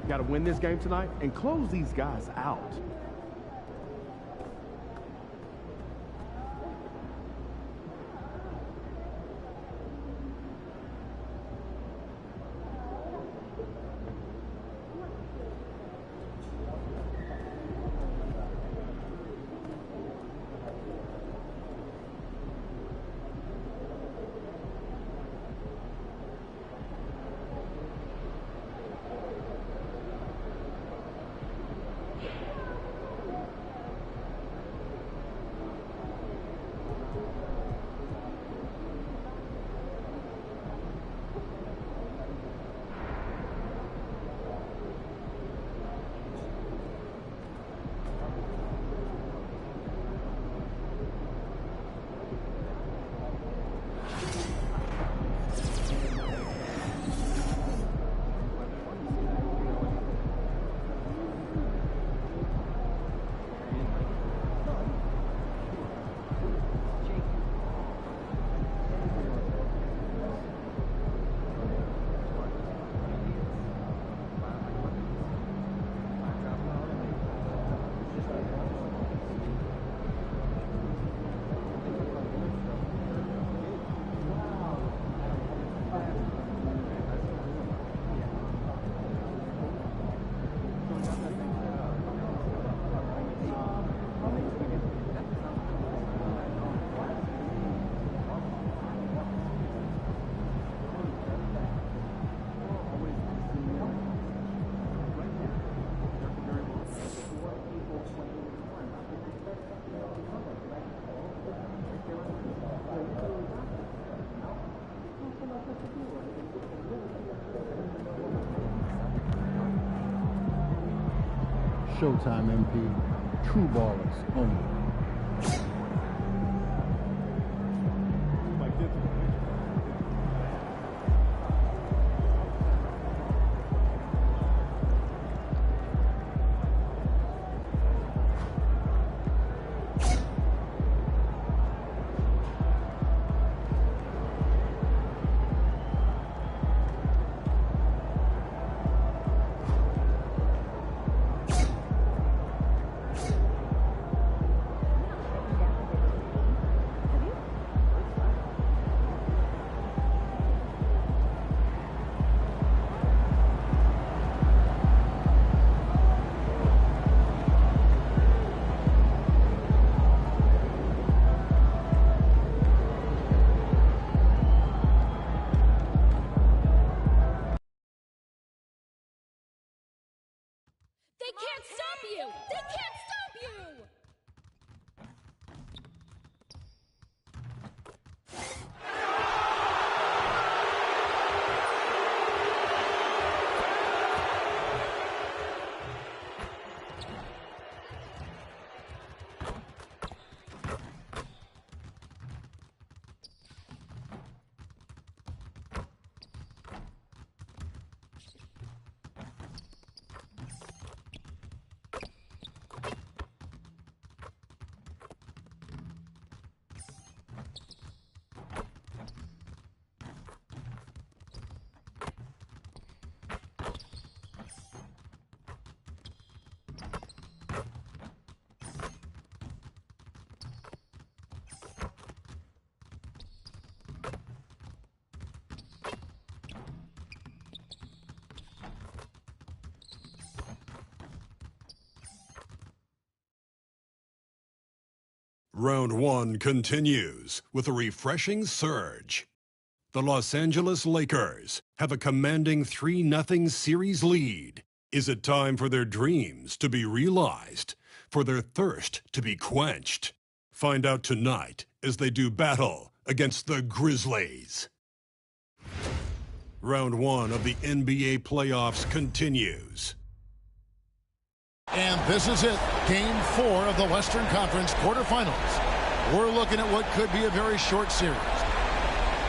Got to win this game tonight and close these guys out. Showtime MP, true ballers only. They can't stop you! They can't stop you! Round one continues with a refreshing surge. The Los Angeles Lakers have a commanding 3-0 series lead. Is it time for their dreams to be realized, for their thirst to be quenched? Find out tonight as they do battle against the Grizzlies. Round one of the NBA playoffs continues. And this is it, Game 4 of the Western Conference quarterfinals. We're looking at what could be a very short series.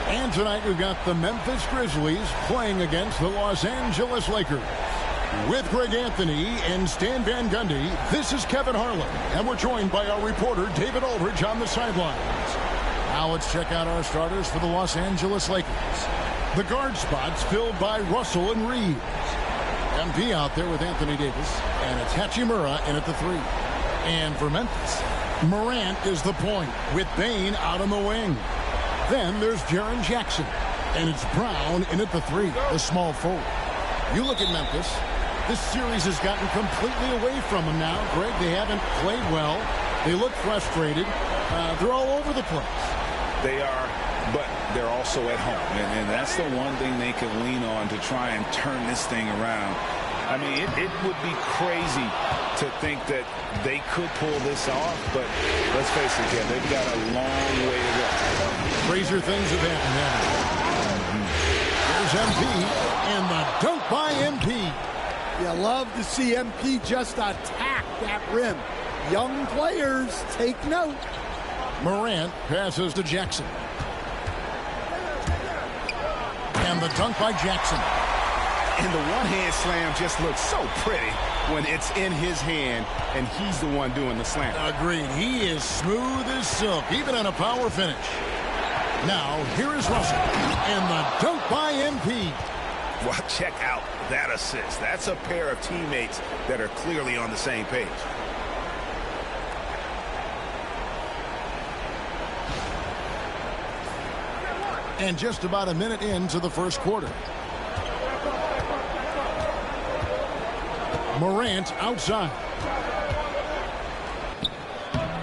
And tonight we've got the Memphis Grizzlies playing against the Los Angeles Lakers. With Greg Anthony and Stan Van Gundy, this is Kevin Harlan, and we're joined by our reporter David Aldridge on the sidelines. Now let's check out our starters for the Los Angeles Lakers. The guard spots filled by Russell and Reeves. MP out there with Anthony Davis. And it's Hachimura in at the 3. And for Memphis, Morant is the point with Bane out on the wing. Then there's Jaren Jackson. And it's Brown in at the 3, the small forward. You look at Memphis. This series has gotten completely away from them now. Greg, they haven't played well. They look frustrated. They're all over the place. They are, but they're also at home. And that's the one thing they can lean on to try and turn this thing around. I mean, it would be crazy to think that they could pull this off, but let's face it, yeah, they've got a long way to go. Crazier things have happened now. There's MP, and the dunk by MP. You love to see MP just attack that rim. Young players, take note. Morant passes to Jackson. And the dunk by Jackson. And the one-hand slam just looks so pretty when it's in his hand and he's the one doing the slam. Agreed. He is smooth as silk, even on a power finish. Now, here is Russell. And the dunk by MP. Well, check out that assist. That's a pair of teammates that are clearly on the same page. And just about a minute into the first quarter. Morant outside.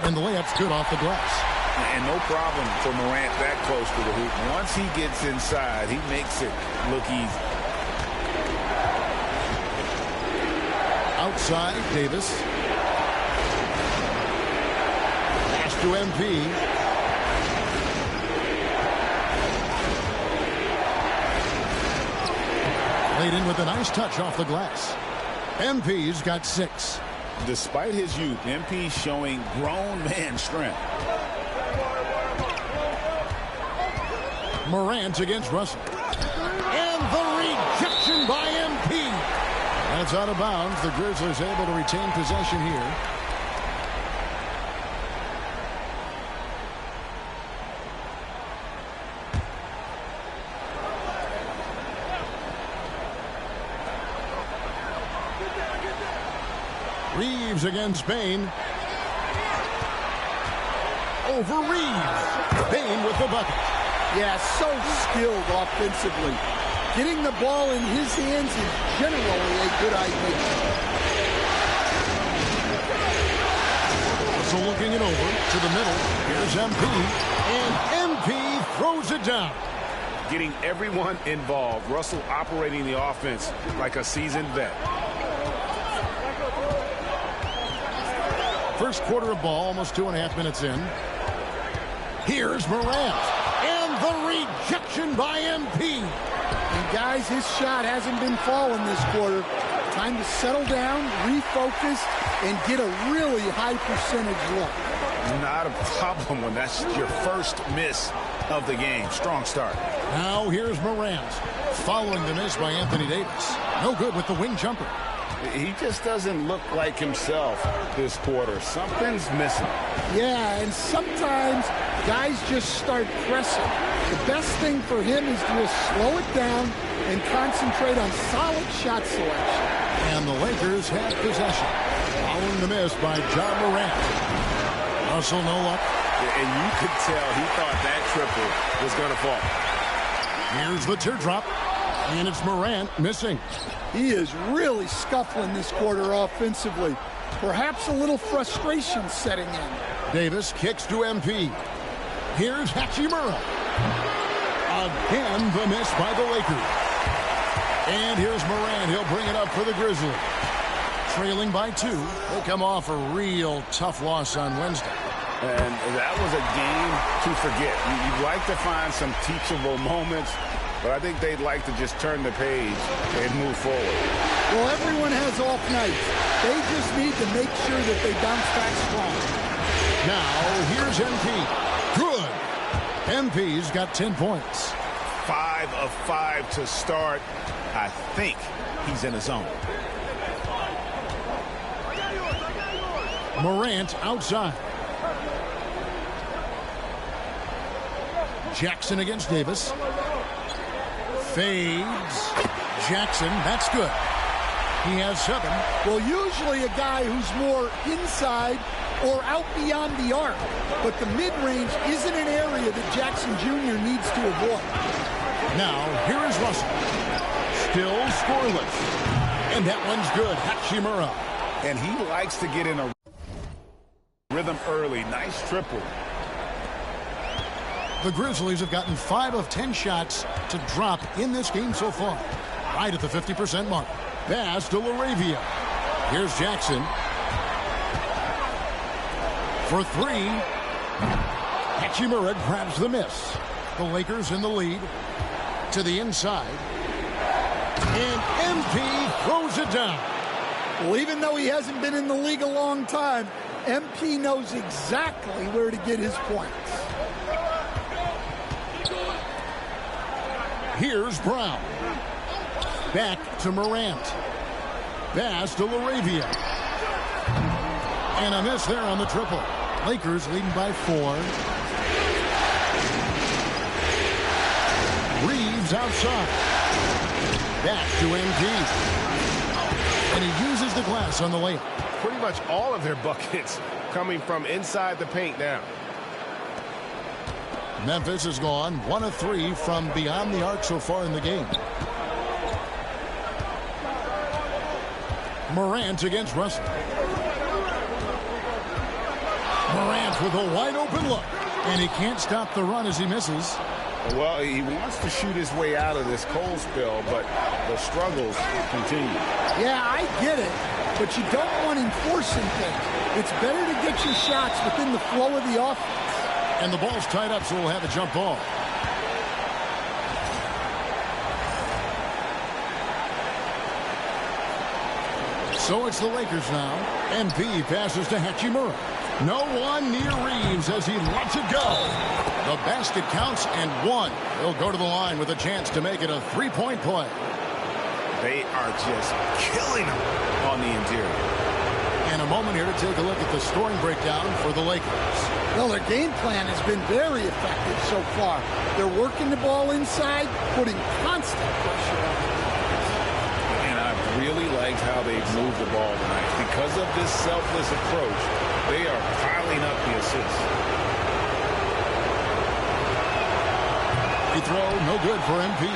And the layup's good off the glass. And no problem for Morant that close to the hoop. Once he gets inside, he makes it look easy. Outside, Davis. Pass to MP. Laid in with a nice touch off the glass. MP's got 6. Despite his youth, MP's showing grown man strength. Morant against Russell. And the rejection by MP. That's out of bounds. The Grizzlies able to retain possession here. Reeves against Bane. Over Reeves. Bane with the bucket. Yeah, so skilled offensively. Getting the ball in his hands is generally a good idea. So looking it over to the middle. Here's MP. And MP throws it down. Getting everyone involved. Russell operating the offense like a seasoned vet. First quarter of ball, almost 2.5 minutes in. Here's Morant. And the rejection by MP. And guys, his shot hasn't been falling this quarter. Time to settle down, refocus, and get a really high percentage look. Not a problem when that's your first miss of the game. Strong start. Now here's Morant. Following the miss by Anthony Davis. No good with the wing jumper. He just doesn't look like himself this quarter. Something's missing. Yeah, and sometimes guys just start pressing. The best thing for him is to just slow it down and concentrate on solid shot selection. And the Lakers have possession. Following the miss by John Morant. Russell no luck. And you could tell he thought that triple was going to fall. Here's the teardrop. And it's Morant missing. He is really scuffling this quarter offensively. Perhaps a little frustration setting in. Davis kicks to MP. Here's Hachimura. Again, the miss by the Lakers. And here's Morant. He'll bring it up for the Grizzlies. Trailing by 2. They come off a real tough loss on Wednesday. And that was a game to forget. You'd like to find some teachable moments, but I think they'd like to just turn the page and move forward. Well, everyone has off nights. They just need to make sure that they bounce back strong. Now, here's MP. Good. MP's got 10 points. 5 of 5 to start. I think he's in his zone. Morant outside. Jackson against Davis. Fades. Jackson, that's good. He has 7. Well, usually a guy who's more inside or out beyond the arc. But the mid-range isn't an area that Jackson Jr. needs to avoid. Now, here is Russell. Still scoreless. And that one's good. Hachimura. And he likes to get in a rhythm early. Nice triple. The Grizzlies have gotten 5 of 10 shots to drop in this game so far. Right at the 50% mark. Pass to LaRavia. Here's Jackson. For 3. Hachimura grabs the miss. The Lakers in the lead. To the inside. And MP throws it down. Well, even though he hasn't been in the league a long time, MP knows exactly where to get his points. Here's Brown. Back to Morant. Pass to LaRavia. And a miss there on the triple. Lakers leading by 4. Reeves outside. Back to MP. And he uses the glass on the layup. Pretty much all of their buckets coming from inside the paint now. Memphis has gone 1 of 3 from beyond the arc so far in the game. Morant against Russell. Morant with a wide open look. And he can't stop the run as he misses. Well, he wants to shoot his way out of this cold spell, but the struggles continue. Yeah, I get it, but you don't want him forcing things. It's better to get your shots within the flow of the offense. And the ball's tied up, so we'll have a jump ball. So it's the Lakers now. MP passes to Hachimura. No one near Reeves as he lets it go. The basket counts and 1. He'll go to the line with a chance to make it a 3-point play. They are just killing them on the interior. And a moment here to take a look at the scoring breakdown for the Lakers. Well, their game plan has been very effective so far. They're working the ball inside, putting constant pressure on it. And I've really liked how they've moved the ball tonight. Because of this selfless approach, they are piling up the assists. He throw, no good for MP.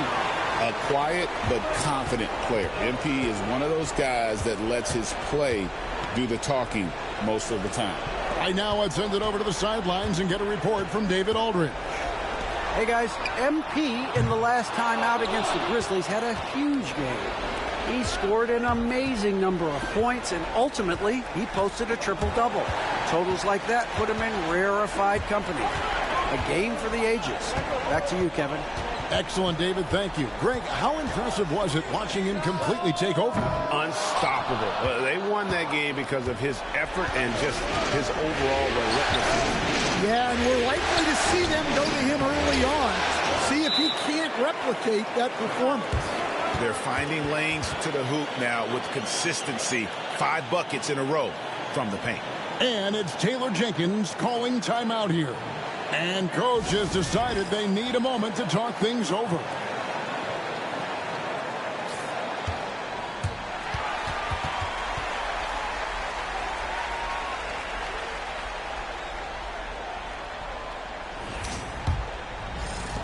A quiet but confident player. MP is one of those guys that lets his play do the talking most of the time. Right now, I'd send it over to the sidelines and get a report from David Aldridge. Hey, guys, MP in the last time out against the Grizzlies had a huge game. He scored an amazing number of points, and ultimately, he posted a triple-double. Totals like that put him in rarefied company. A game for the ages. Back to you, Kevin. Excellent, David. Thank you. Greg, how impressive was it watching him completely take over? Unstoppable. They won that game because of his effort and just his overall relentlessness. Yeah, and we're likely to see them go to him early on. See if he can't replicate that performance. They're finding lanes to the hoop now with consistency. 5 buckets in a row from the paint. And it's Taylor Jenkins calling timeout here. And coach has decided they need a moment to talk things over.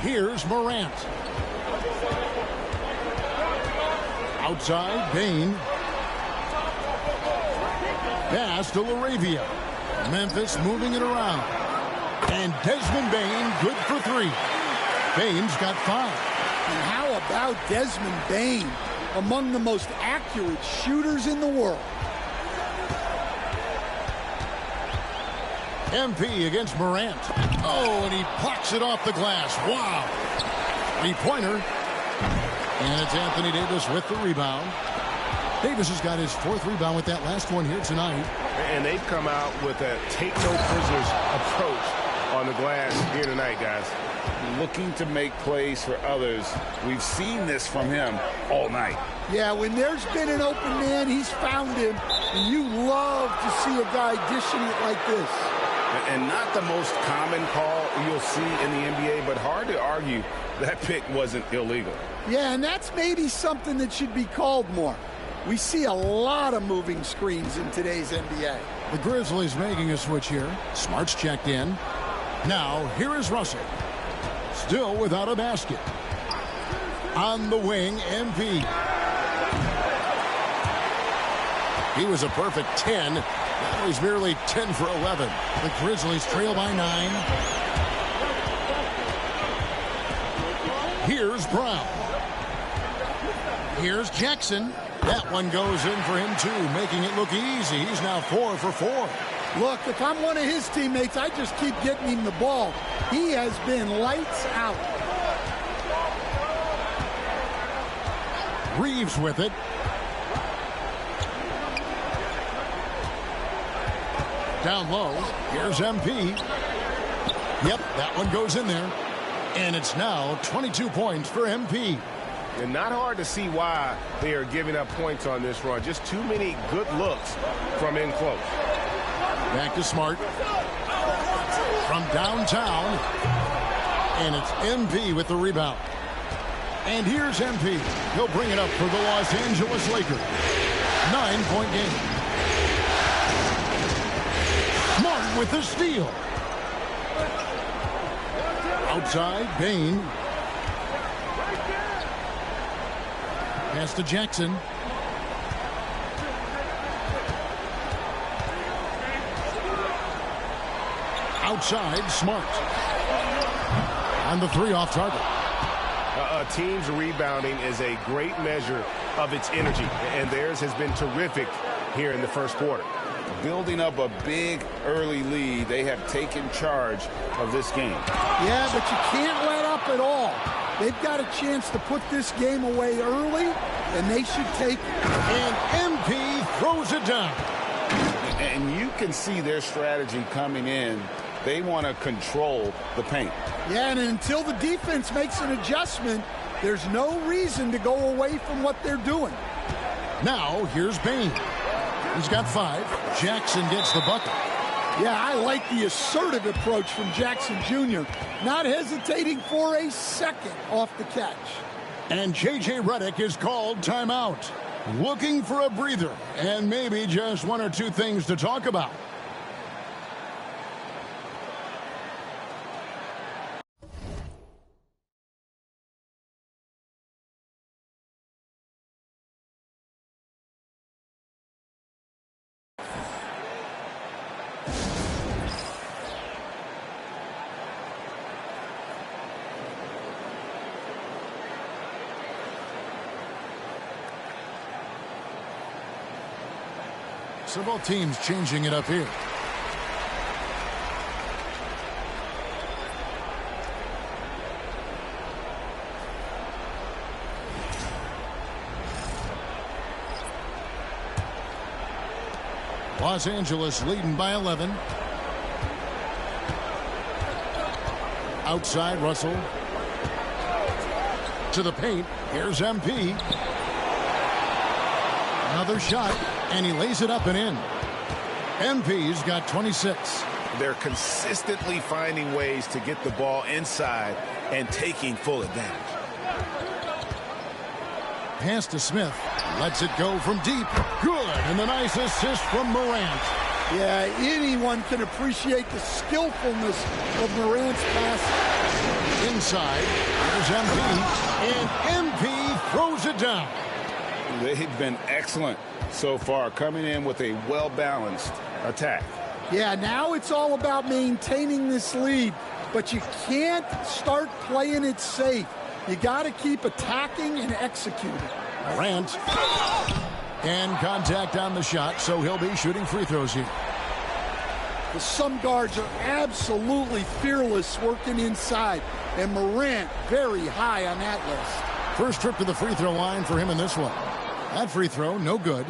Here's Morant. Outside, Bain. Pass to LaRavia. Memphis moving it around. And Desmond Bain, good for 3. Bain's got 5. And how about Desmond Bain, among the most accurate shooters in the world? MP against Morant. Oh, and he plucks it off the glass. Wow. 3-pointer. And it's Anthony Davis with the rebound. Davis has got his 4th rebound with that last one here tonight. And they've come out with a take-no-prisoners approach on the glass here tonight, guys. Looking to make plays for others. We've seen this from him all night. Yeah, when there's been an open man, he's found him. And you love to see a guy dishing it like this. And not the most common call you'll see in the NBA, but hard to argue that pick wasn't illegal. Yeah, and that's maybe something that should be called more. We see a lot of moving screens in today's NBA. The Grizzlies making a switch here. Smart's checked in. Now, here is Russell. Still without a basket. On the wing, MP. He was a perfect 10. Now he's merely 10 for 11. The Grizzlies trail by 9. Here's Brown. Here's Jackson. That one goes in for him, too, making it look easy. He's now 4 for 4. Look, if I'm one of his teammates, I just keep getting him the ball. He has been lights out. Reeves with it. Down low. Here's MP. Yep, that one goes in there. And it's now 22 points for MP. And not hard to see why they are giving up points on this run. Just too many good looks from in close. Back to Smart. From downtown. And it's MP with the rebound. And here's MP. He'll bring it up for the Los Angeles Lakers. 9-point game. Smart with the steal. Outside, Bain. Pass to Jackson. Outside, Smart. On the 3 off target. A team's rebounding is a great measure of its energy, and theirs has been terrific here in the first quarter. Building up a big early lead, they have taken charge of this game. Yeah, but you can't let up at all. They've got a chance to put this game away early, and they should take it. And MP throws it down. And you can see their strategy coming in. They want to control the paint. Yeah, and until the defense makes an adjustment, there's no reason to go away from what they're doing. Now, here's Bain. He's got 5. Jackson gets the bucket. Yeah, I like the assertive approach from Jackson Jr. Not hesitating for a second off the catch. And J.J. Redick is called timeout. Looking for a breather and maybe just 1 or 2 things to talk about. So both teams changing it up here. Los Angeles leading by 11. Outside, Russell. To the paint. Here's MP. Another shot, and he lays it up and in. MP's got 26. They're consistently finding ways to get the ball inside and taking full advantage. Pass to Smith. Lets it go from deep. Good. And a nice assist from Morant. Yeah, anyone can appreciate the skillfulness of Morant's pass. Inside. Here's MP. And MP throws it down. They've been excellent so far, coming in with a well-balanced attack. Yeah, now it's all about maintaining this lead, but you can't start playing it safe. You got to keep attacking and executing. Morant. And contact on the shot, so he'll be shooting free throws here. Some guards are absolutely fearless working inside, and Morant very high on that list. First trip to the free throw line for him in this one. That free throw, no good.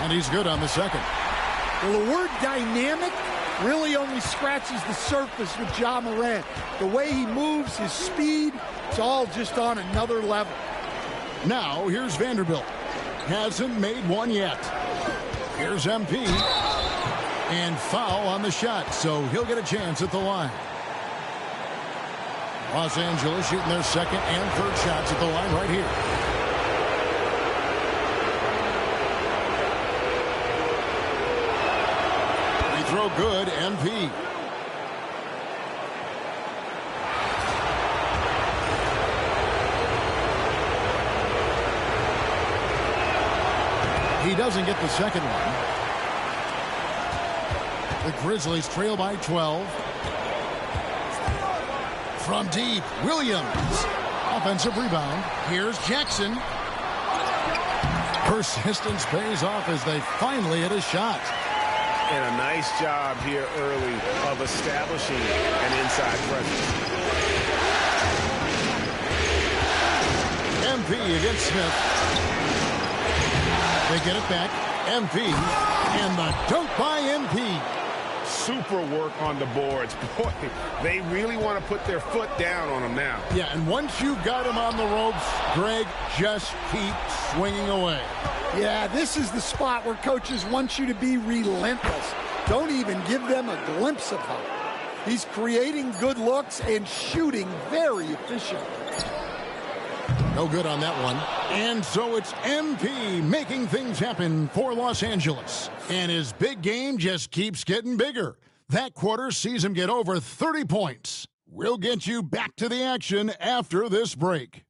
And he's good on the second. Well, the word dynamic really only scratches the surface with Ja Morant. The way he moves, his speed, it's all just on another level. Now, here's Vanderbilt. Hasn't made one yet. Here's MP. And foul on the shot, so he'll get a chance at the line. Los Angeles shooting their second and third shots at the line right here. Free throw good, MP. He doesn't get the second one. The Grizzlies trail by 12. From deep, Williams. Offensive rebound. Here's Jackson. Persistence pays off as they finally hit a shot. And a nice job here early of establishing an inside presence. MP against Smith. They get it back. MP. And the dunk by MP. Super work on the boards. Boy, they really want to put their foot down on them now. Yeah, and once you've got him on the ropes, Greg, just keep swinging away. Yeah, this is the spot where coaches want you to be relentless. Don't even give them a glimpse of hope. He's creating good looks and shooting very efficiently. No good on that one. And so it's MP making things happen for Los Angeles. And his big game just keeps getting bigger. That quarter sees him get over 30 points. We'll get you back to the action after this break.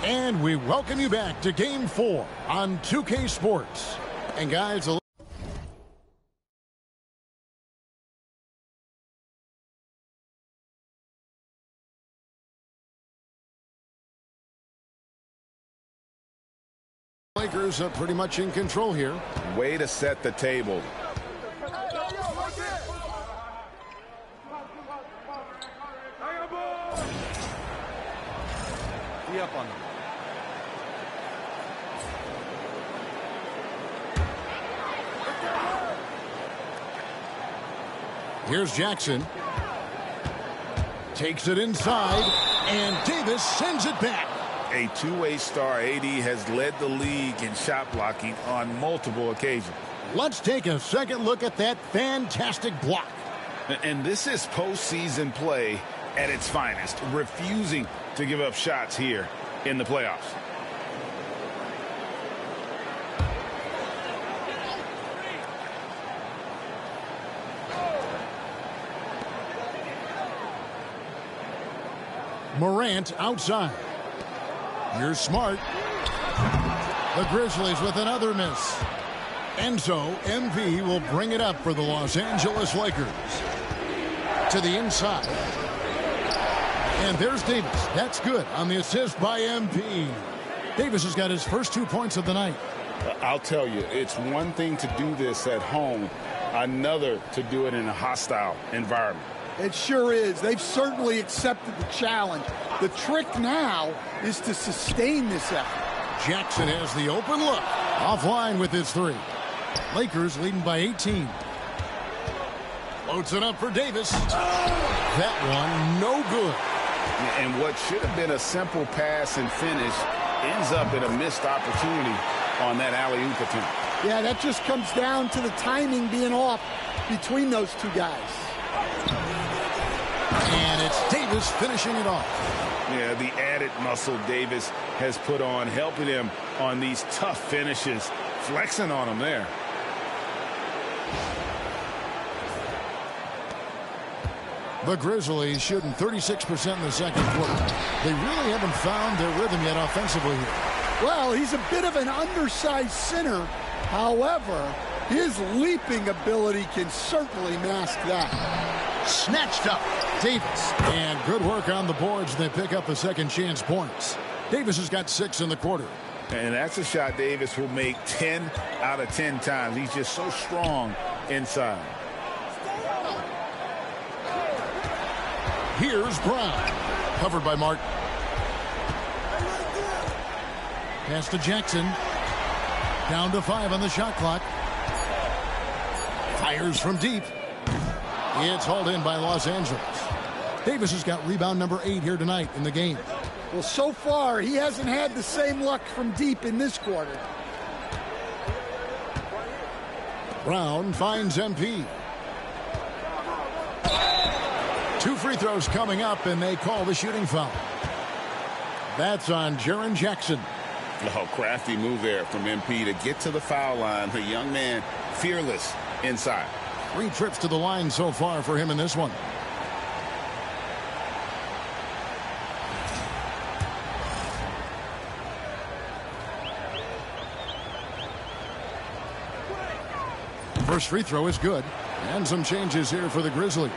And we welcome you back to Game 4 on 2K Sports. And guys, Lakers are pretty much in control here. Way to set the table. Be up on them. Here's Jackson. Takes it inside, and Davis sends it back. A two-way star. AD has led the league in shot blocking on multiple occasions. Let's take a second look at that fantastic block. And this is postseason play at its finest, refusing to give up shots here in the playoffs. Morant outside. You're smart. The Grizzlies with another miss. And so MP will bring it up for the Los Angeles Lakers. To the inside. And there's Davis. That's good on the assist by MP. Davis has got his first 2 points of the night. I'll tell you, it's one thing to do this at home, another to do it in a hostile environment. It sure is. They've certainly accepted the challenge. The trick now is to sustain this effort. Jackson has the open look. Offline with his three. Lakers leading by 18. Floats it up for Davis. That one no good. And what should have been a simple pass and finish ends up in a missed opportunity on that alley-oop attempt. Yeah, that just comes down to the timing being off between those two guys. And it's Davis finishing it off. Yeah, the added muscle Davis has put on, helping him on these tough finishes, flexing on him there. The Grizzlies shooting 36% in the second quarter. They really haven't found their rhythm yet offensively here. Well, he's a bit of an undersized center. However, his leaping ability can certainly mask that. Snatched up. Davis. And good work on the boards. They pick up the second chance points. Davis has got 6 in the quarter. And that's a shot Davis will make 10 out of 10 times. He's just so strong inside. Here's Brown. Covered by Martin. Pass to Jackson. Down to 5 on the shot clock. Fires from deep. It's hauled in by Los Angeles. Davis has got rebound number 8 here tonight in the game. Well, so far, he hasn't had the same luck from deep in this quarter. Brown finds MP. 2 free throws coming up, and they call the shooting foul. That's on Jaren Jackson. Oh, crafty move there from MP to get to the foul line. The young man, fearless inside. 3 trips to the line so far for him in this one. First free throw is good. And some changes here for the Grizzlies.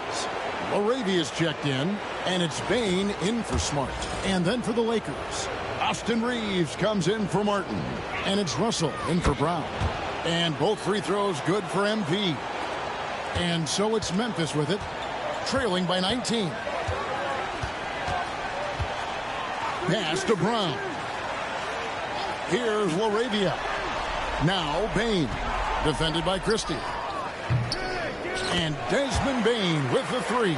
Laravia's checked in, and it's Bain in for Smart. And then for the Lakers, Austin Reeves comes in for Martin. And it's Russell in for Brown. And both free throws good for MP. And so it's Memphis with it, trailing by 19. Pass to Brown. Here's Laravia. Now Bain, defended by Christie. And Desmond Bain with the 3.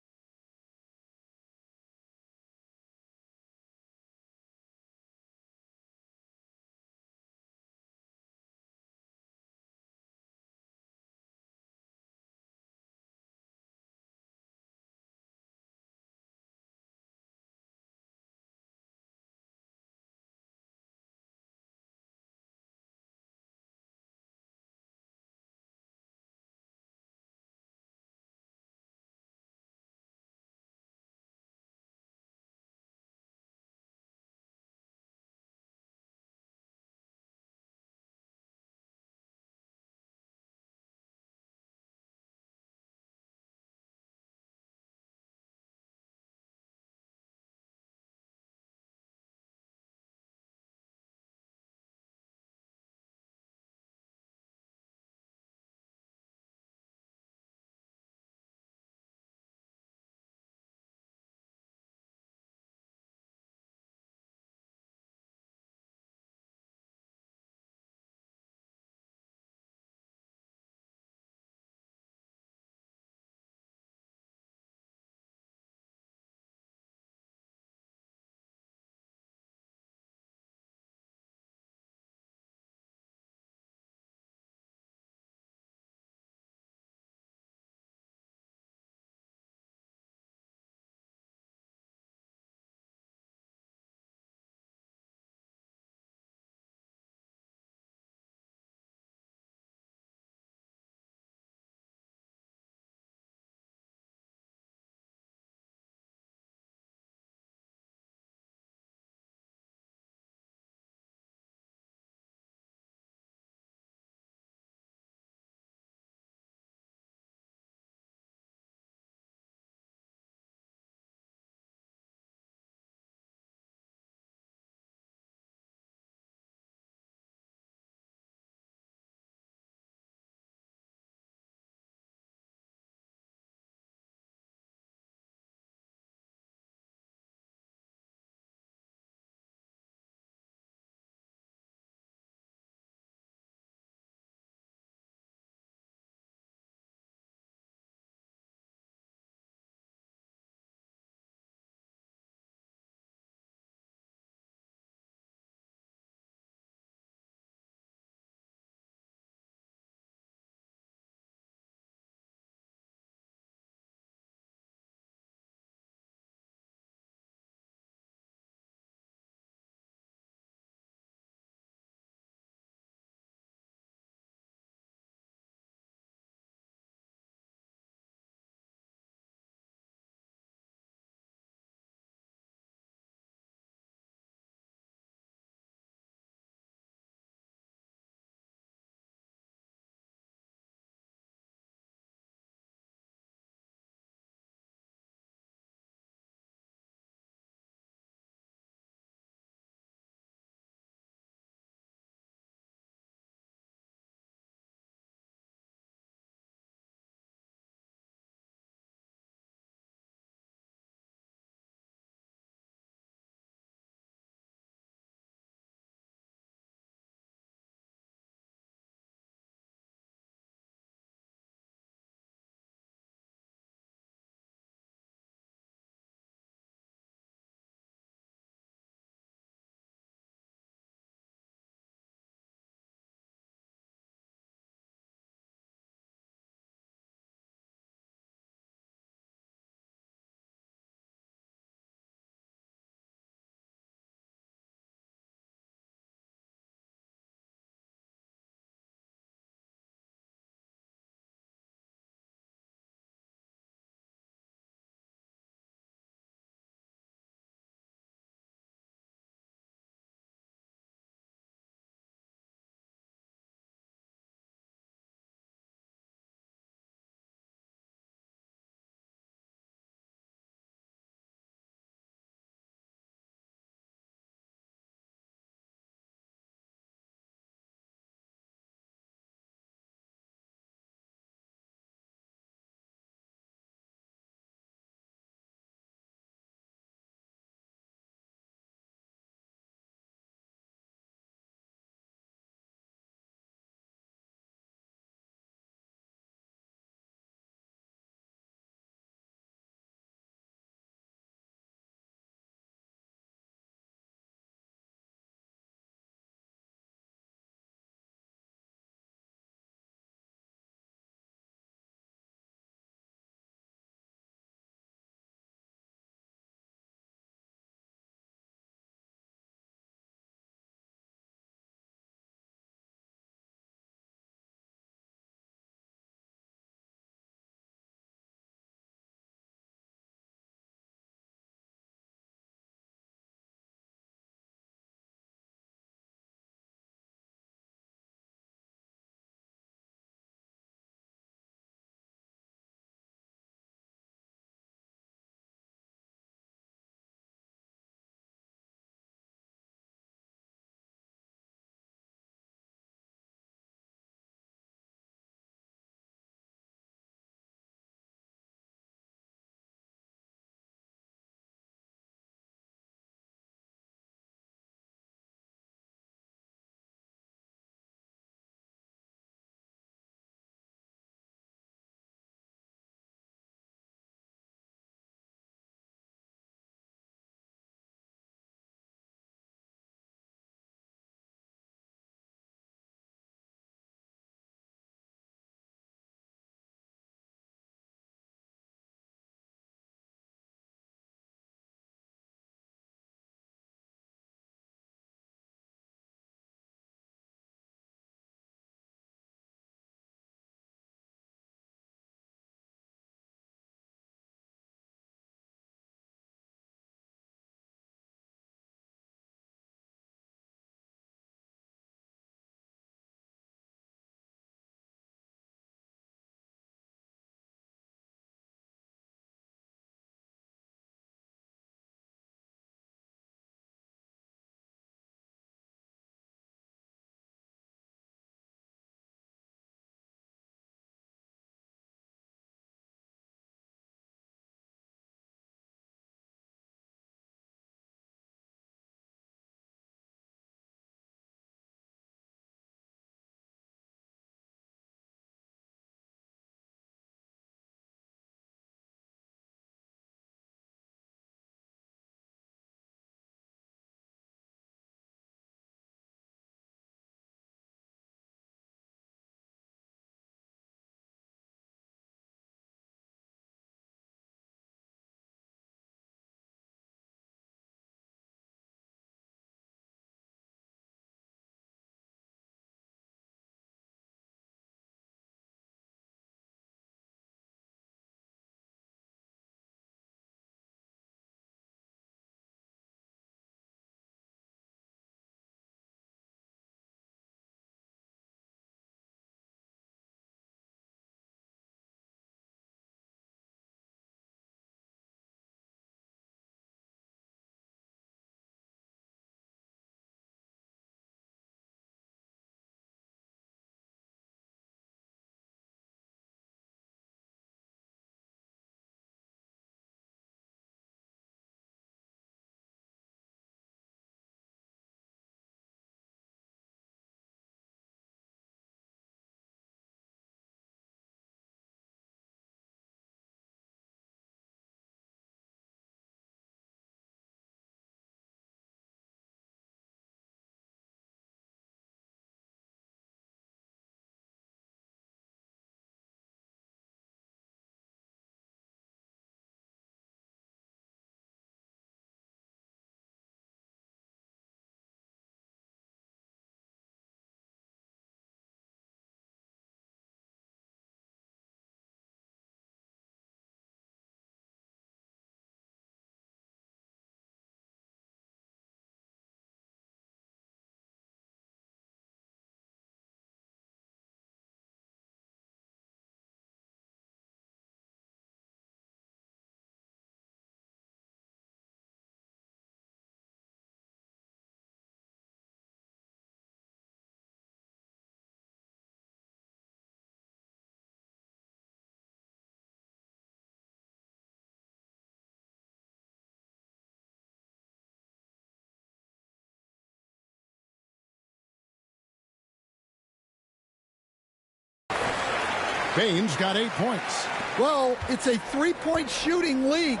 Bain's got 8 points. Well, it's a three-point shooting league.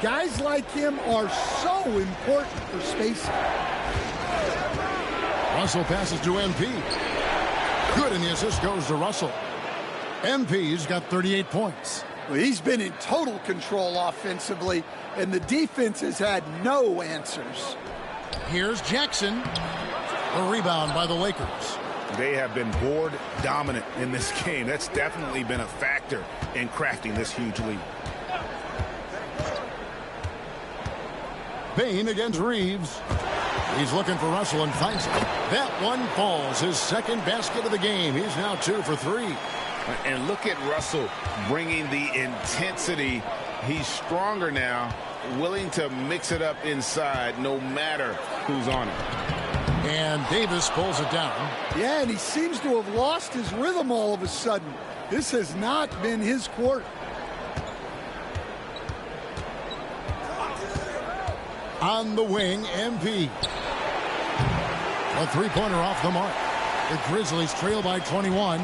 Guys like him are so important for spacing. Russell passes to MP. Good, and the assist goes to Russell. MP's got 38 points. Well, he's been in total control offensively, and the defense has had no answers. Here's Jackson. A rebound by the Lakers. They have been board dominant in this game. That's definitely been a factor in crafting this huge lead. Bain against Reeves. He's looking for Russell and finds it. That one falls. His second basket of the game. He's now 2 for 3. And look at Russell bringing the intensity. He's stronger now, willing to mix it up inside no matter who's on it. And Davis pulls it down. Yeah, and he seems to have lost his rhythm all of a sudden. This has not been his quarter. On the wing, MP. A three-pointer off the mark. The Grizzlies trail by 21.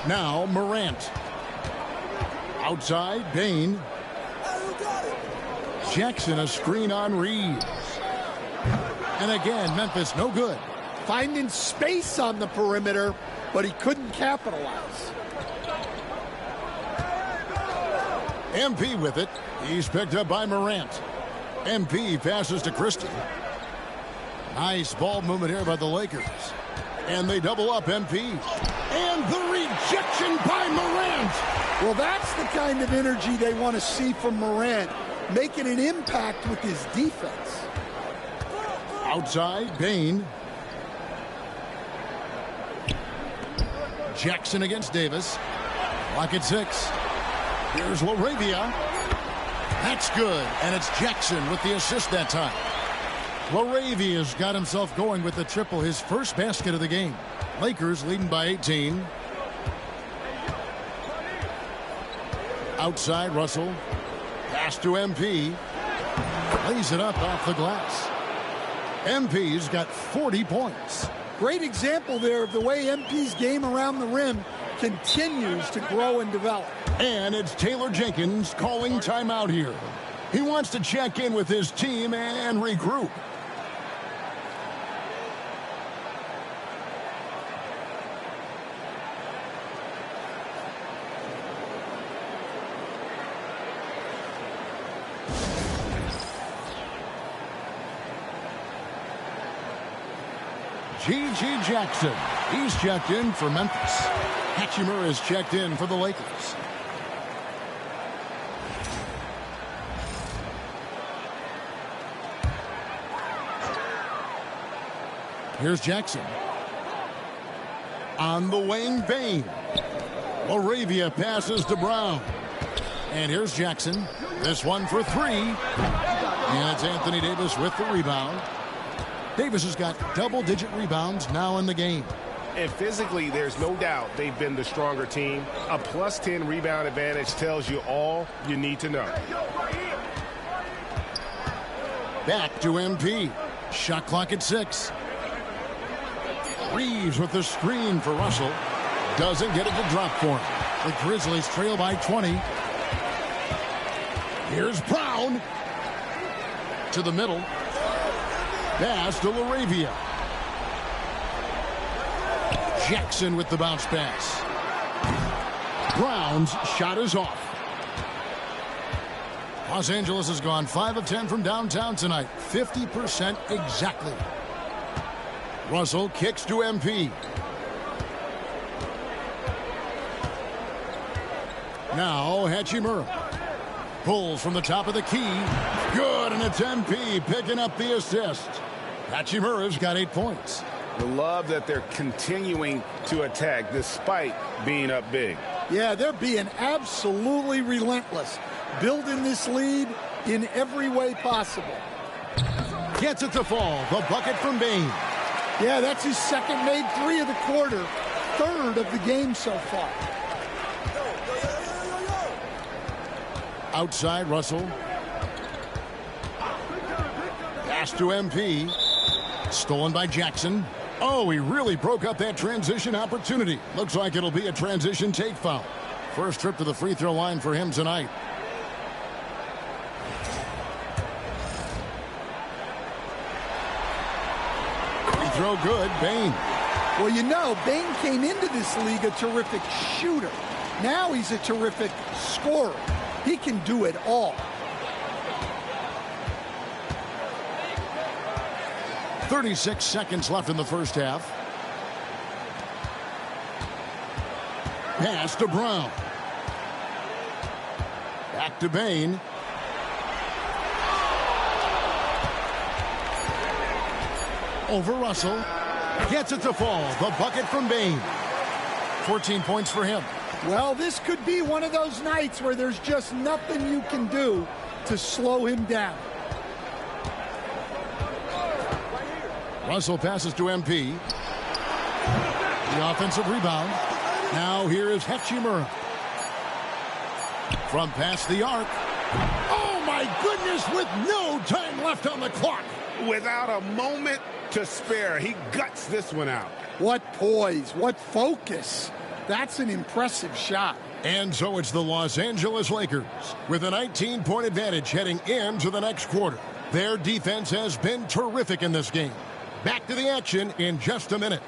Now Morant. Outside, Bain. Jackson, a screen on Reeves. And again, Memphis no good. Finding space on the perimeter, but he couldn't capitalize. MP with it. He's picked up by Morant. MP passes to Christie. Nice ball movement here by the Lakers. And they double up MP. And the rejection by Morant. Well, that's the kind of energy they want to see from Morant, making an impact with his defense. Outside, Bain. Jackson against Davis. Clock at 6. Here's Laravia. That's good, and it's Jackson with the assist that time. Laravia's got himself going with the triple, his first basket of the game. Lakers leading by 18. Outside, Russell. Pass to MP. Lays it up off the glass. MP's got 40 points. Great example there of the way MP's game around the rim continues to grow and develop. And it's Taylor Jenkins calling timeout here. He wants to check in with his team and regroup. G.G. Jackson. He's checked in for Memphis. Hachimura is checked in for the Lakers. Here's Jackson. On the wing, Bain. Laravia passes to Brown. And here's Jackson. This one for 3. And it's Anthony Davis with the rebound. Davis has got double-digit rebounds now in the game. And physically, there's no doubt they've been the stronger team. A plus 10 rebound advantage tells you all you need to know. Back to MP. Shot clock at 6. Reeves with the screen for Russell. Doesn't get it to drop for him. The Grizzlies trail by 20. Here's Brown. To the middle. Pass to Laravia. Jackson with the bounce pass. Brown's shot is off. Los Angeles has gone 5 of 10 from downtown tonight. 50% exactly. Russell kicks to MP. Now Hachimura. Pulls from the top of the key. Good, and it's MP picking up the assist. Hachimura's got 8 points. The love that they're continuing to attack despite being up big. Yeah, they're being absolutely relentless, building this lead in every way possible. Gets it to fall. The bucket from Bain. Yeah, that's his second made 3 of the quarter, 3rd of the game so far. Outside, Russell. Pass to MP. Stolen by Jackson. Oh, he really broke up that transition opportunity. Looks like it'll be a transition take foul. First trip to the free throw line for him tonight. Free throw good, Bane. Well, you know, Bane came into this league a terrific shooter. Now he's a terrific scorer. He can do it all. 36 seconds left in the first half. Pass to Brown. Back to Bane. Over Russell. Gets it to fall. The bucket from Bane. 14 points for him. Well, this could be one of those nights where there's just nothing you can do to slow him down. Russell passes to MP. The offensive rebound. Now here is Hachimura. From past the arc. Oh, my goodness, with no time left on the clock. Without a moment to spare, he guts this one out. What poise, what focus. That's an impressive shot. And so it's the Los Angeles Lakers with a 19-point advantage heading into the next quarter. Their defense has been terrific in this game. Back to the action in just a minute.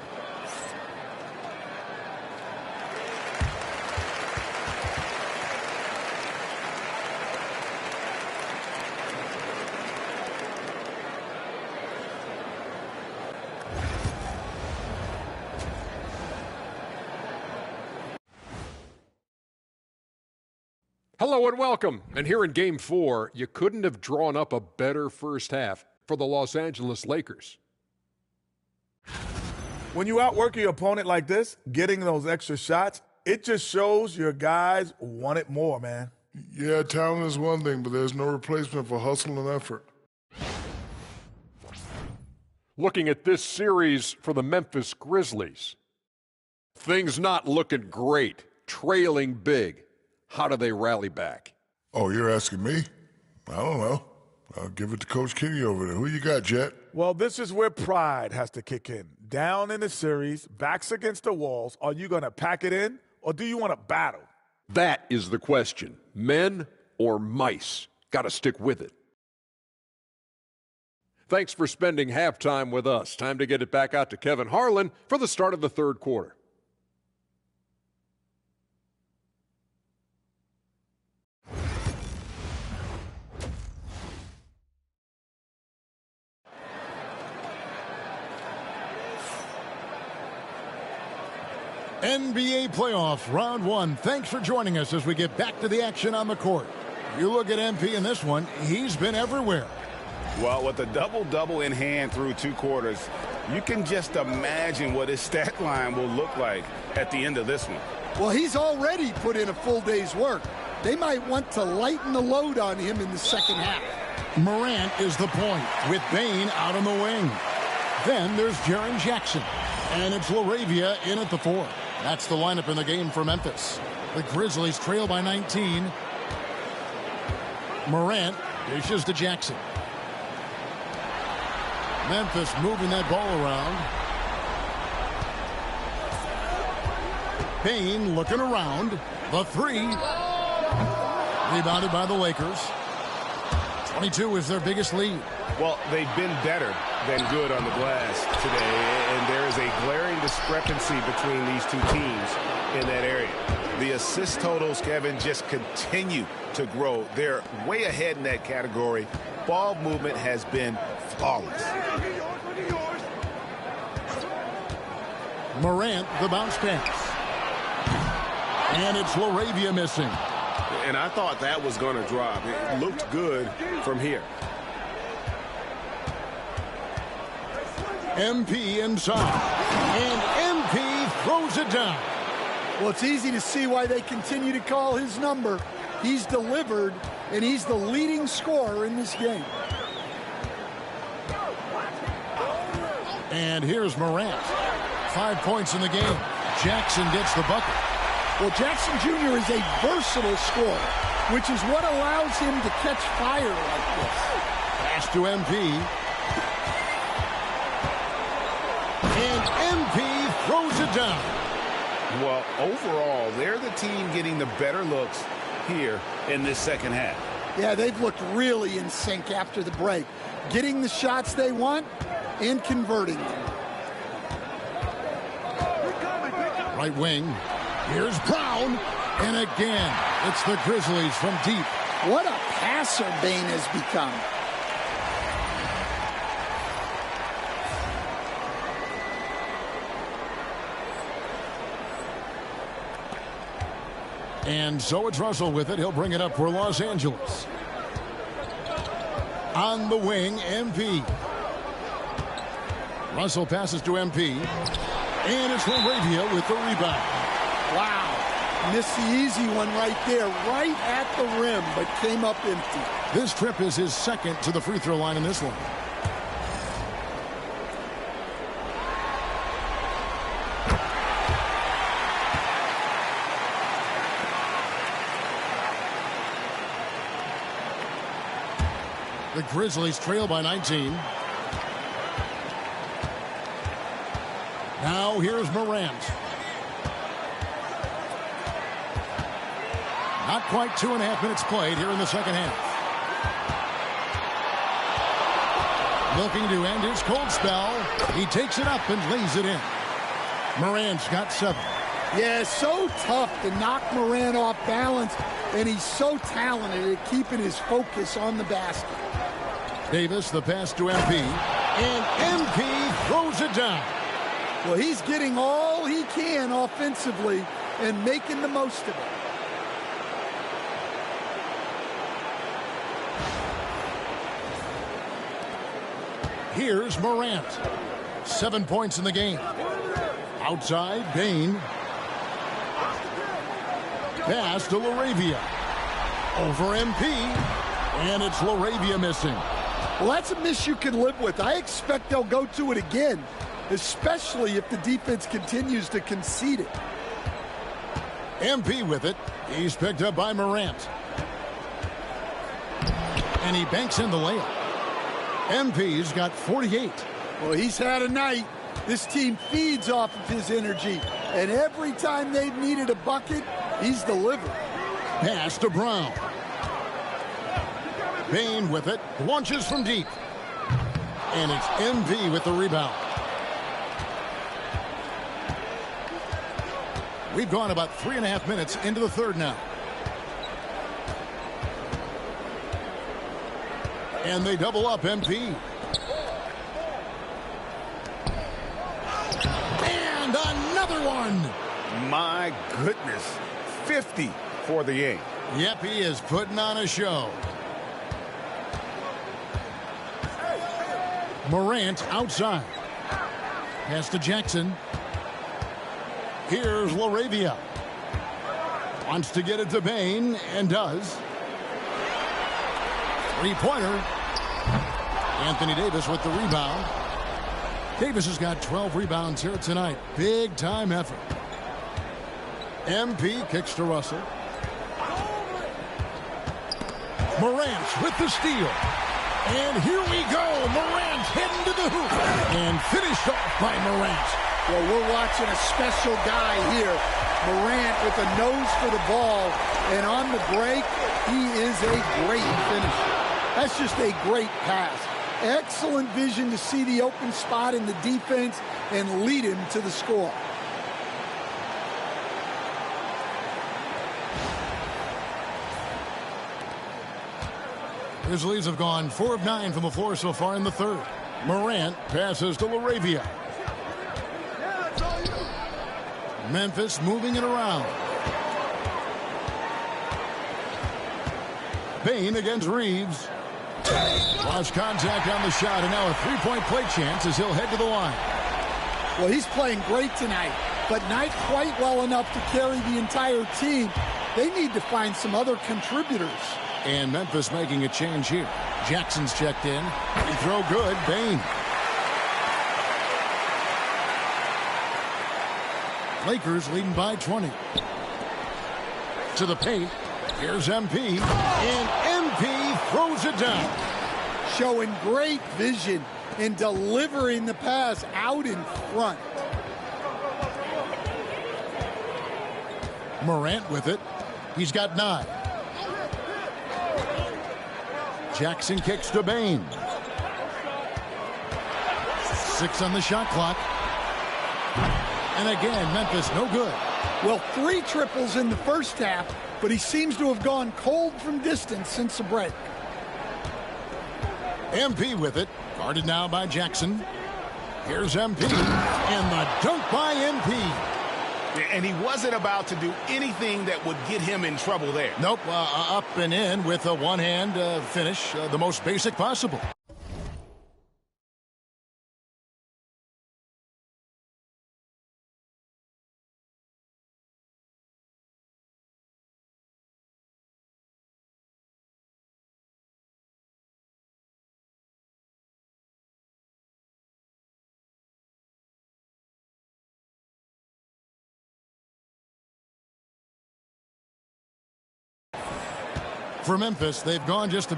Hello and welcome. And here in Game 4, you couldn't have drawn up a better first half for the Los Angeles Lakers. When you outwork your opponent like this, getting those extra shots, it just shows your guys want it more, man. Yeah, talent is one thing, but there's no replacement for hustle and effort. Looking at this series for the Memphis Grizzlies. Things not looking great, trailing big. How do they rally back? Oh, you're asking me? I don't know. I'll give it to Coach Kenny over there. Who you got, Jet? Well, this is where pride has to kick in. Down in the series, backs against the walls, are you going to pack it in or do you want to battle? That is the question. Men or mice? Got to stick with it. Thanks for spending halftime with us. Time to get it back out to Kevin Harlan for the start of the third quarter. NBA playoffs, round one. Thanks for joining us as we get back to the action on the court. You look at MP in this one, he's been everywhere. Well, with a double-double in hand through two quarters, you can just imagine what his stat line will look like at the end of this one. Well, he's already put in a full day's work. They might want to lighten the load on him in the second half. Morant is the point with Bane out on the wing. Then there's Jaren Jackson. And it's LaRavia in at the 4. That's the lineup in the game for Memphis. The Grizzlies trail by 19. Morant dishes to Jackson. Memphis moving that ball around. Bane looking around. The 3. Rebounded by the Lakers. 22 is their biggest lead. Well, they've been better than good on the glass today, and there is a glaring discrepancy between these two teams in that area. The assist totals, Kevin, just continue to grow. They're way ahead in that category. Ball movement has been flawless. Morant, the bounce pass. And it's LaRavia missing. And I thought that was going to drop. It looked good from here. MP inside. And MP throws it down. Well, it's easy to see why they continue to call his number. He's delivered, and he's the leading scorer in this game. And here's Morant. 5 points in the game. Jackson gets the bucket. Well, Jackson Jr. is a versatile scorer, which is what allows him to catch fire like this. Pass to MP. And throws it down. Well, overall, they're the team getting the better looks here in this second half. Yeah, they've looked really in sync after the break, getting the shots they want and converting them. Right wing. Here's Brown. And again, it's the Grizzlies from deep. What a passer Bane has become. And so it's Russell with it. He'll bring it up for Los Angeles. On the wing, MP. Russell passes to MP. And it's LaRavia with the rebound. Wow. Missed the easy one right there, right at the rim, but came up empty. This trip is his second to the free throw line in this one. The Grizzlies trail by 19. Now here's Morant. Not quite 2.5 minutes played here in the second half. Looking to end his cold spell. He takes it up and lays it in. Morant's got 7. Yeah, so tough to knock Morant off balance, and he's so talented at keeping his focus on the basket. Davis, the pass to MP. And MP throws it down. Well, he's getting all he can offensively and making the most of it. Here's Morant. 7 points in the game. Outside, Bane. Pass to LaRavia. Over MP. And it's LaRavia missing. Well, that's a miss you can live with. I expect they'll go to it again, especially if the defense continues to concede it. MP with it. He's picked up by Morant. And he banks in the layup. MP's got 48. Well, he's had a night. This team feeds off of his energy, and every time they've needed a bucket, he's delivered. Pass to Brown. Bane with it, launches from deep. And it's MP with the rebound. We've gone about 3.5 minutes into the third now. And they double up MP. And another one. My goodness. 50 for the game. Yep, he is putting on a show. Morant outside. Pass to Jackson. Here's LaRavia. Wants to get it to Bane, and does. Three-pointer. Anthony Davis with the rebound. Davis has got 12 rebounds here tonight. Big-time effort. MP kicks to Russell. Morant with the steal. And here we go. Morant heading to the hoop. And finished off by Morant. Well, we're watching a special guy here. Morant with a nose for the ball. And on the break, he is a great finisher. That's just a great pass. Excellent vision to see the open spot in the defense and lead him to the score. Grizzlies have gone 4 of 9 from the floor so far in the third. Morant passes to LaRavia. Memphis moving it around. Bane against Reeves. Lost contact on the shot, and now a three-point play chance as he'll head to the line. Well, he's playing great tonight, but not quite well enough to carry the entire team. They need to find some other contributors. And Memphis making a change here. Jackson's checked in. Free throw good. Bane. Lakers leading by 20. To the paint. Here's MP. And MP throws it down. Showing great vision in delivering the pass out in front. Morant with it. He's got 9. Jackson kicks to Bain. 6 on the shot clock. And again, Memphis no good. Well, 3 triples in the first half, but he seems to have gone cold from distance since the break. MP with it. Guarded now by Jackson. Here's MP. And the dunk by MP. And he wasn't about to do anything that would get him in trouble there. Nope, up and in with a one-hand finish, the most basic possible. For Memphis, they've gone just a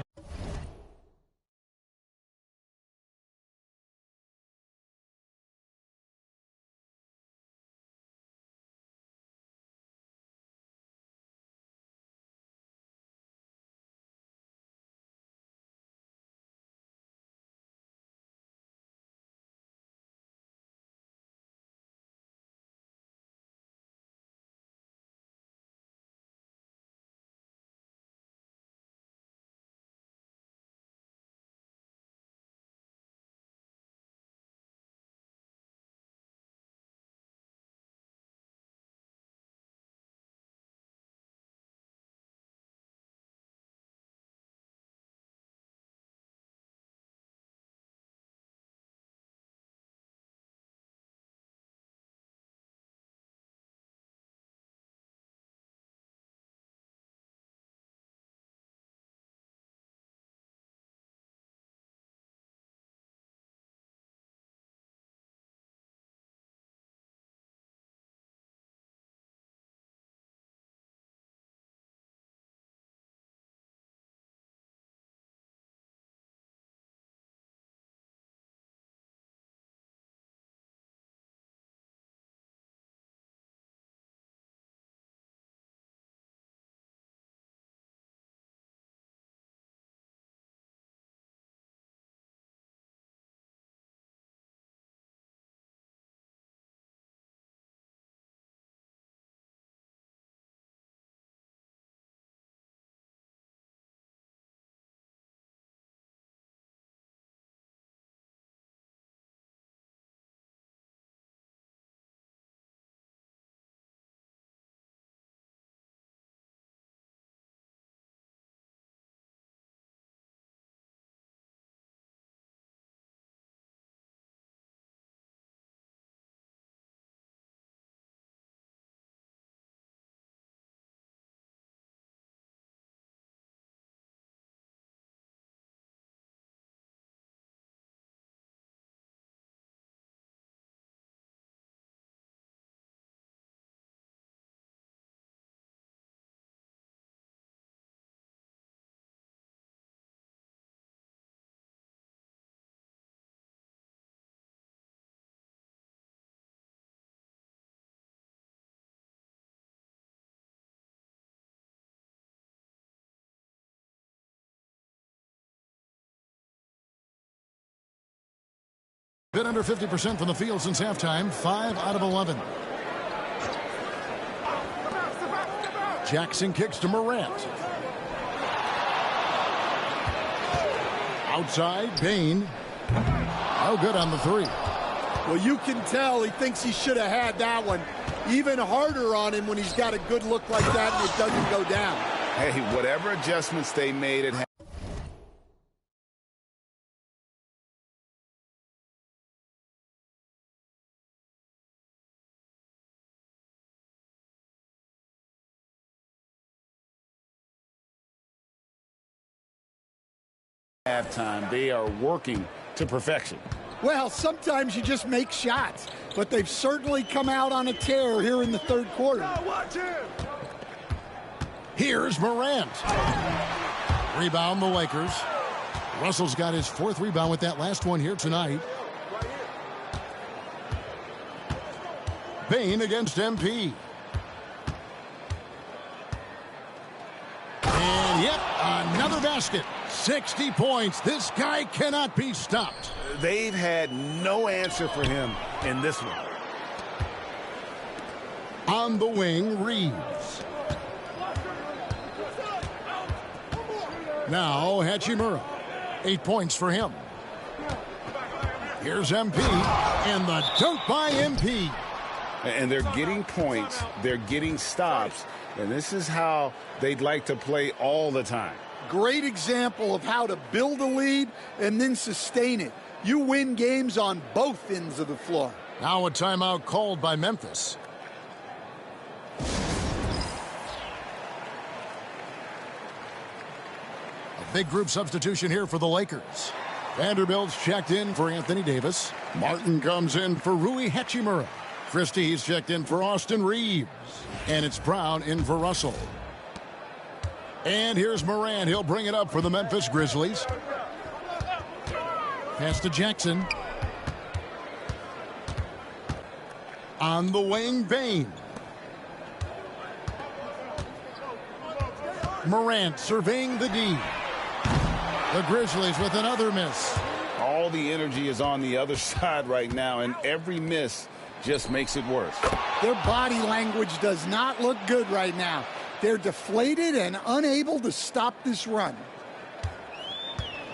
bit under 50% from the field since halftime. 5 out of 11. Jackson kicks to Morant. Outside, Bain. No good on the 3. Well, you can tell he thinks he should have had that one. Even harder on him when he's got a good look like that and it doesn't go down. Hey, whatever adjustments they made at halftime, they are working to perfection. Well, sometimes you just make shots, but they've certainly come out on a tear here in the third quarter. Here's Morant. Rebound the Lakers. Russell's got his 4th rebound with that last one here tonight. Bain against MP. Yep, another basket. 60 points. This guy cannot be stopped. They've had no answer for him in this one. On the wing, Reeves. Now, Hachimura. 8 points for him. Here's MP, and the dunk by MP. And they're getting points, they're getting stops, and this is how they'd like to play all the time. Great example of how to build a lead and then sustain it. You win games on both ends of the floor. Now a timeout called by Memphis. A big group substitution here for the Lakers. Vanderbilt's checked in for Anthony Davis. Martin comes in for Rui Hachimura. Christie's checked in for Austin Reeves. And it's Brown in for Russell. And here's Moran. He'll bring it up for the Memphis Grizzlies. Pass to Jackson. On the wing, Bain. Morant surveying the D. The Grizzlies with another miss. All the energy is on the other side right now, and every miss just makes it worse. Their body language does not look good right now. They're deflated and unable to stop this run.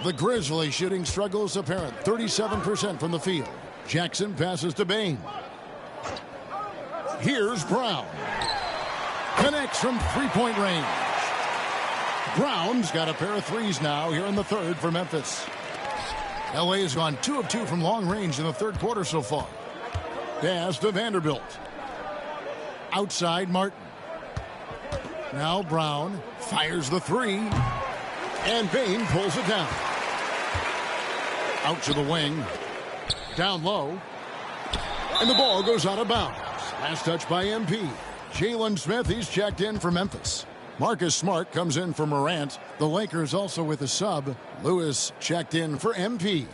The Grizzlies shooting struggles apparent. 37% from the field. Jackson passes to Bain. Here's Brown. Connects from three-point range. Brown's got a pair of threes now here in the third for Memphis. LA has gone 2 of 2 from long range in the third quarter so far. Pass to Vanderbilt. Outside Martin. Now Brown fires the three. And Bain pulls it down. Out to the wing. Down low. And the ball goes out of bounds. Last touch by MP. Jalen Smith, he's checked in for Memphis. Marcus Smart comes in for Morant. The Lakers also with a sub. Lewis checked in for MP.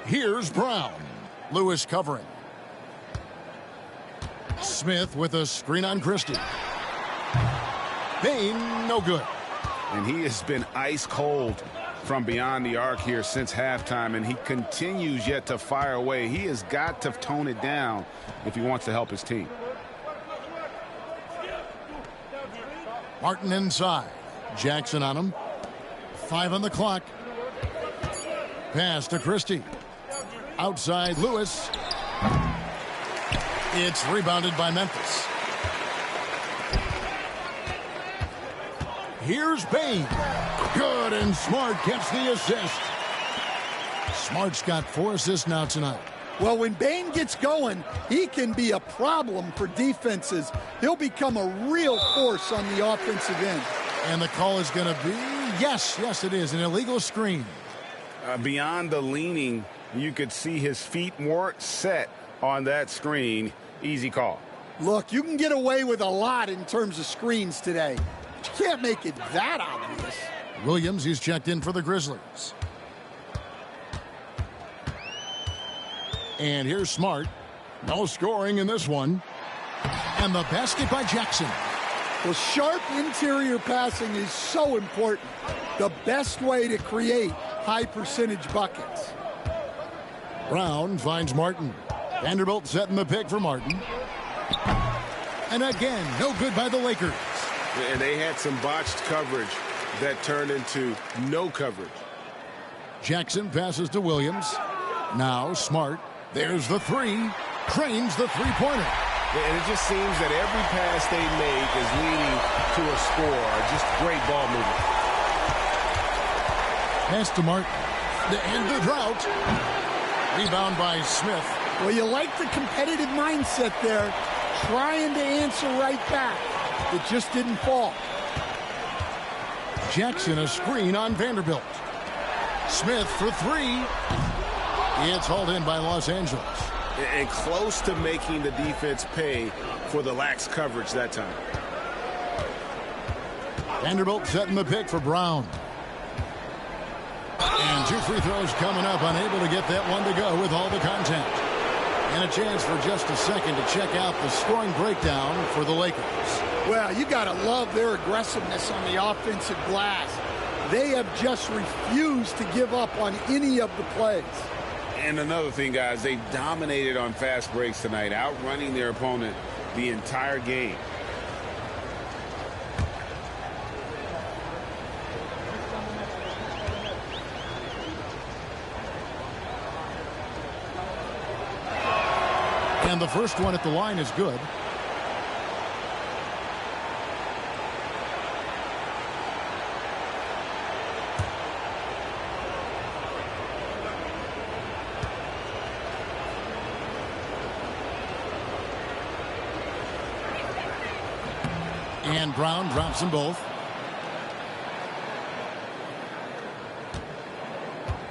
Here's Brown. Lewis covering. Smith with a screen on Christie. Bain, no good. And he has been ice cold from beyond the arc here since halftime, and he continues yet to fire away. He has got to tone it down if he wants to help his team. Martin inside. Jackson on him. 5 on the clock. Pass to Christie. Outside Lewis. It's rebounded by Memphis. Here's Bain. Good, and Smart gets the assist. Smart's got 4 assists now tonight. Well, when Bain gets going, he can be a problem for defenses. He'll become a real force on the offensive end. And the call is going to be, yes, it is, an illegal screen. Beyond the leaning, you could see his feet weren't set on that screen. Easy call. Look, you can get away with a lot in terms of screens today. You can't make it that obvious. Williams, he's checked in for the Grizzlies. And here's Smart. No scoring in this one. And the basket by Jackson. Well, sharp interior passing is so important. The best way to create high percentage buckets. Brown finds Martin. Vanderbilt setting the pick for Martin. And again, no good by the Lakers. And they had some botched coverage that turned into no coverage. Jackson passes to Williams. Now Smart. There's the three. Cranes the three-pointer. And it just seems that every pass they make is leading to a score. Just great ball movement. Pass to Martin. To end the drought. Rebound by Smith. Well, you like the competitive mindset there. Trying to answer right back. It just didn't fall. Jackson a screen on Vanderbilt. Smith for three. It's hauled in by Los Angeles. And close to making the defense pay for the lax coverage that time. Vanderbilt setting the pick for Brown. And 2 free throws coming up, unable to get that one to go with all the contact. And a chance for just a second to check out the scoring breakdown for the Lakers. Well, you got to love their aggressiveness on the offensive glass. They have just refused to give up on any of the plays. And another thing, guys, they dominated on fast breaks tonight, outrunning their opponent the entire game. And the first one at the line is good. And Brown drops them both.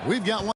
We've got one.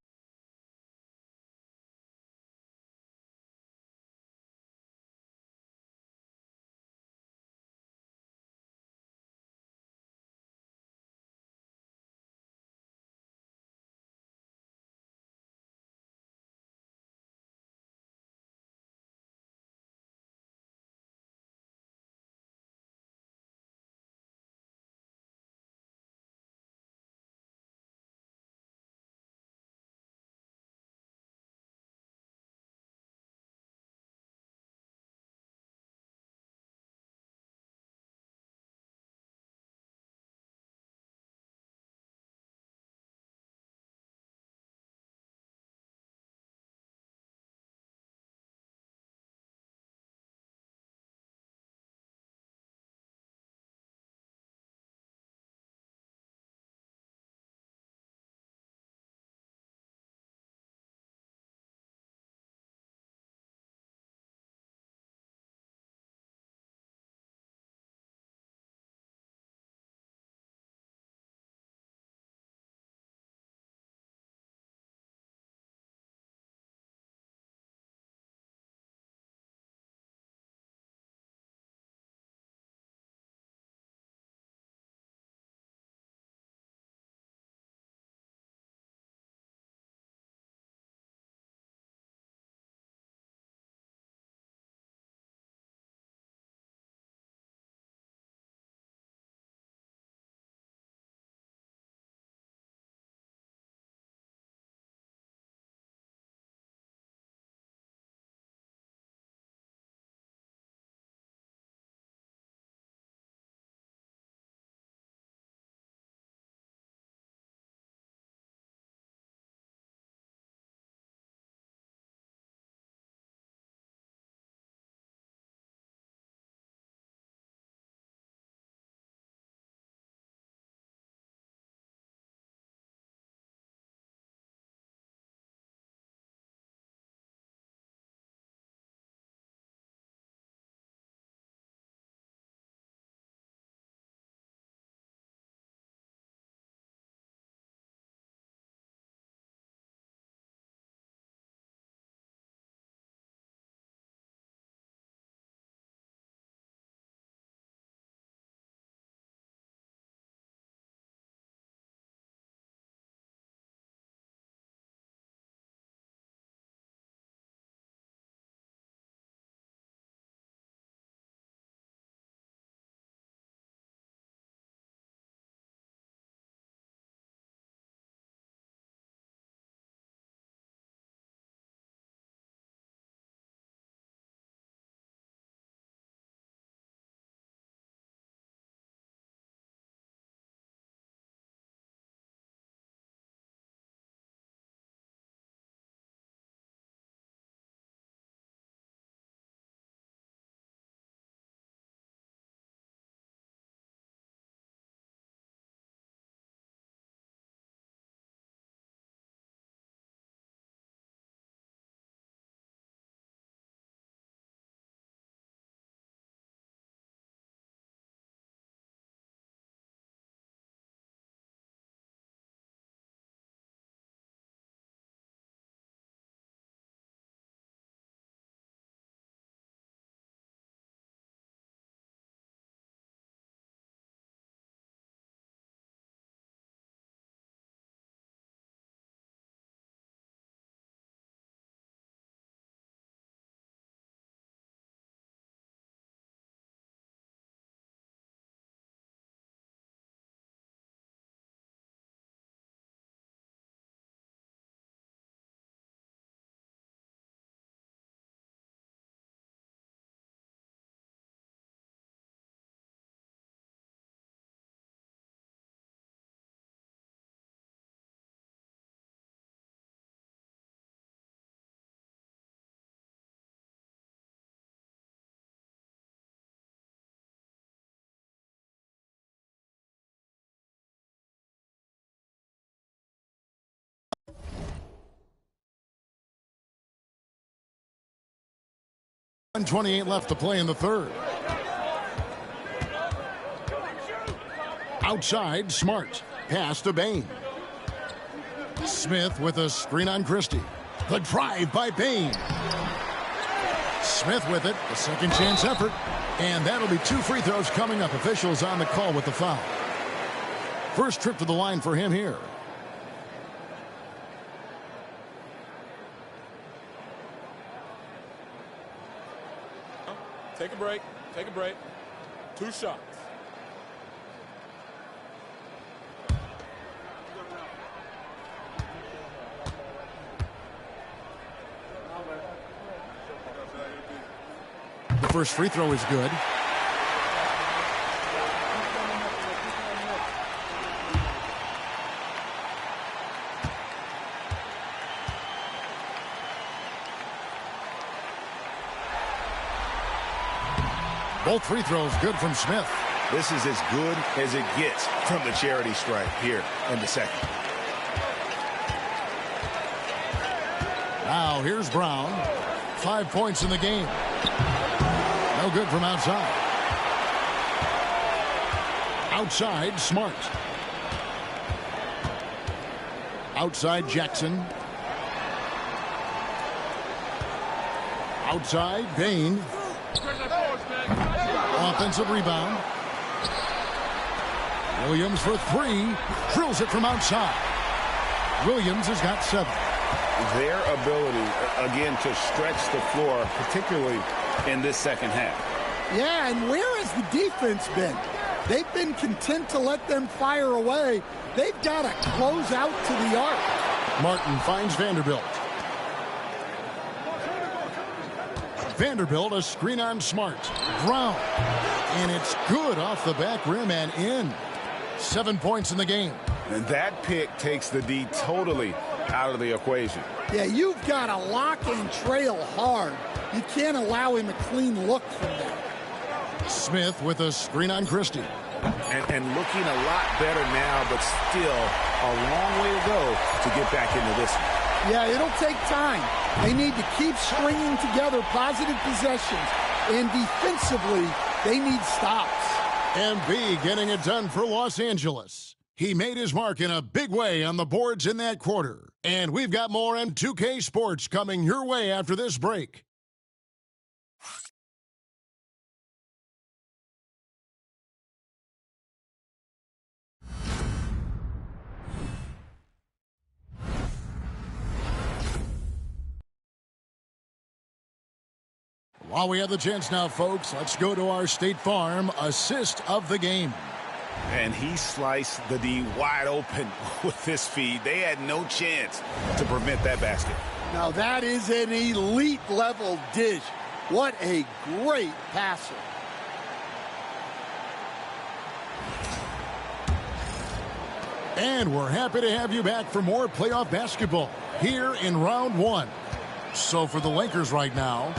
1:28 left to play in the third. Outside, Smart. Pass to Bain. Smith with a screen on Christie. The drive by Bain. Smith with it. A second chance effort. And that'll be 2 free throws coming up. Officials on the call with the foul. First trip to the line for him here. Take a break. Take a break. 2 shots. The first free throw is good. Both free throws good from Smith. This is as good as it gets from the charity stripe here in the second. Now here's Brown. 5 points in the game. No good from outside. Outside, Smart. Outside, Jackson. Outside, Bain. Offensive rebound. Williams for 3. Drills it from outside. Williams has got 7. Their ability, again, to stretch the floor, particularly in this second half. Yeah, and where has the defense been? They've been content to let them fire away. They've got to close out to the arc. Martin finds Vanderbilt. Vanderbilt, a screen on Smart. Brown. And it's good off the back rim and in. 7 points in the game. And that pick takes the D totally out of the equation. Yeah, you've got to lock and trail hard. You can't allow him a clean look from there. Smith with a screen on Christie. And looking a lot better now, but still a long way to go to get back into this one. Yeah, it'll take time. They need to keep stringing together positive possessions. And defensively, they need stops. MB getting it done for Los Angeles. He made his mark in a big way on the boards in that quarter. And we've got more M2K Sports coming your way after this break. While we have the chance now, folks, let's go to our State Farm assist of the game. And he sliced the D wide open with this feed. They had no chance to prevent that basket. Now that is an elite level dish. What a great passer. And we're happy to have you back for more playoff basketball here in round 1. So for the Lakers right now,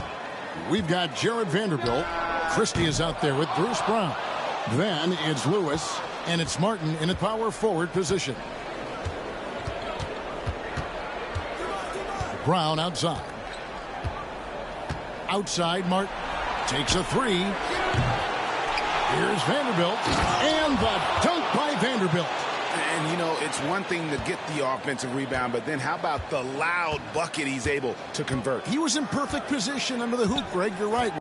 we've got Jared Vanderbilt. Christie is out there with Bruce Brown. Then it's Lewis, and it's Martin in a power forward position. Brown outside. Outside, Martin takes a 3. Here's Vanderbilt, and the dunk by Vanderbilt. And, you know, it's one thing to get the offensive rebound, but then how about the loud bucket he's able to convert? He was in perfect position under the hoop, Greg. You're right.